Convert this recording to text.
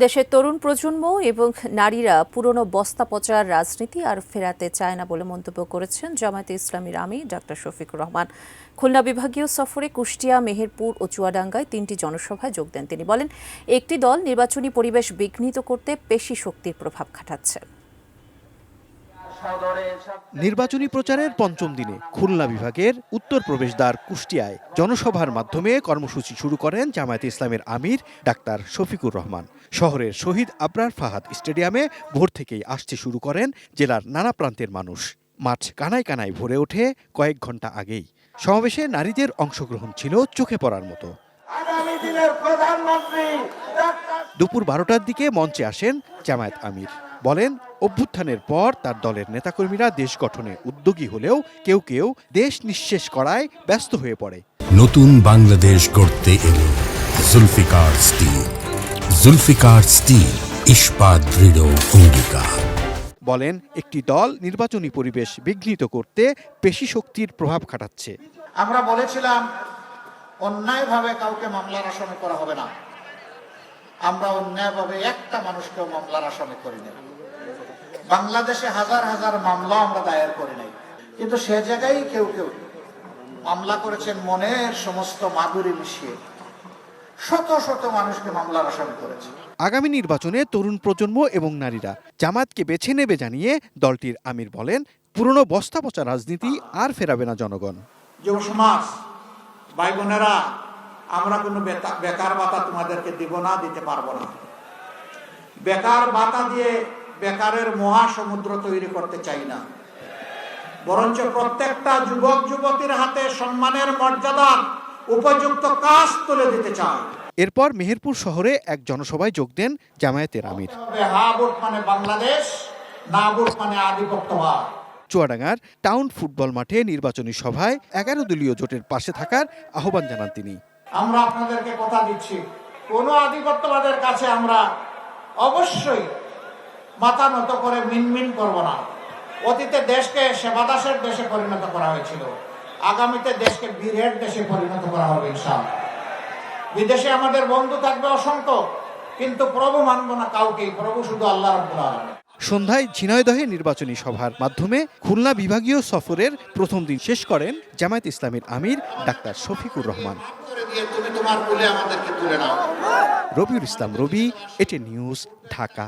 দেশের তরুণ প্রজন্ম এবং নারীরা পুরনো বস্তা পচার রাজনীতি আর ফেরাতে চায় না বলে মন্তব্য করেছেন জামায়াতে ইসলামীর আমির ডাক্তার শফিকুর রহমান। খুলনা বিভাগীয় সফরে কুষ্টিয়া, মেহেরপুর ও চুয়াডাঙ্গায় 3টি জনসভায় যোগ দেন। তিনি বলেন, একটি দল নির্বাচনী পরিবেশ বিঘ্নিত করতে পেশি শক্তির প্রভাব খাটাচ্ছে। নির্বাচনী প্রচারের পঞ্চম দিনে খুলনা বিভাগের উত্তর প্রবেশদ্বার কুষ্টিয়ায় জনসভার মাধ্যমে কর্মসূচি শুরু করেন জামায়াতে ইসলামের আমির ডাক্তার শফিকুর রহমান। শহরের শহীদ আবরার ফাহাদ স্টেডিয়ামে ভোর থেকেই আসতে শুরু করেন জেলার নানা প্রান্তের মানুষ। মাঠ কানায় কানায় ভরে ওঠে কয়েক ঘন্টা আগেই। সমাবেশে নারীদের অংশগ্রহণ ছিল চোখে পড়ার মতো। দুপুর 12টার দিকে মঞ্চে আসেন জামায়াত আমির। বলেন, অভ্যুত্থানের পর তার দলের নেতাকর্মীরা দেশ গঠনে উদ্যোগী হলেও কেউ কেউ দেশ নিঃশেষ করায় ব্যস্ত হয়ে পড়ে। নতুন বাংলাদেশ গড়তে এলো জুলফিকার স্টিল। জুলফিকার স্টিল, ইস্পাত দৃঢ় অঙ্গীকার। বলেন, একটি দল নির্বাচনী পরিবেশ বিঘ্নিত করতে পেশি শক্তির প্রভাব খাটাচ্ছে। আমরা বলেছিলাম অন্যায়ভাবে কাউকে মামলার আসামি করা হবে না। আমরা অন্যায়ভাবে একটা মানুষকেও মামলার আসামি করি নাই। বাংলাদেশে হাজার হাজার মামলা আমরা দায়ের করি নাই, কিন্তু সে জায়গায় কেউ কেউ মামলা করেছেন মনের সমস্ত মাধুরী মিশিয়ে। শত শত মানুষকে মামলার আসামি করেছে। আগামী নির্বাচনে তরুণ প্রজন্ম এবং নারীরা জামায়াতকে বেছে নেবে জানিয়ে দলটির আমির বলেন, পুরনো বস্তা পচা রাজনীতি আর ফেরাবে না জনগণ। যুব সমাজ, ভাই বোনেরা, আমরা কোনো বেকার ভাতা তোমাদেরকে দিব না, দিতে পারবো না। বেকার ভাতা দিয়ে বেকারের মহাসমুদ্র তৈরি করতে চাই না, বরঞ্চ প্রত্যেকটা যুবক যুবতীর হাতে সম্মানের মর্যাদার উপযুক্ত কাজ তুলে দিতে চাই। এরপর মেহেরপুর শহরে এক জনসভায় যোগ দেন জামায়াতের আমির। হা ভোট মানে বাংলাদেশ, না ভোট মানে আধিপত্যবাদ। চুয়াডাঙ্গার টাউন ফুটবল মাঠে নির্বাচনী সভায় 11 দলীয় জোটের পাশে থাকার আহ্বান জানান তিনি। আমরা আপনাদেরকে কথা দিচ্ছি, কোন আধিপত্যবাদের কাছে আমরা অবশ্যই মাথা নত করে মিনমিন করব না। অতীতে দেশকে সেবাদাসের দেশে পরিণত করা হয়েছিল, আগামীতে দেশকে বীরের দেশে পরিণত করা হবে ইনশাআল্লাহ। বিদেশে আমাদের বন্ধু থাকবে অসংখ্য, কিন্তু প্রভু মানব না কাউকেই, প্রভু শুধু আল্লাহ রাব্বুল আলামিন। সন্ধ্যায় ঝিনাইদহে নির্বাচনী সভার মাধ্যমে খুলনা বিভাগীয় সফরের প্রথম দিন শেষ করেন জামায়াত ইসলামীর আমির ডাক্তার শফিকুর রহমান। তুমি তোমার কোলে আমাদেরকে তুলে নাও। রবিউল ইসলাম রবি, এটি নিউজ, ঢাকা।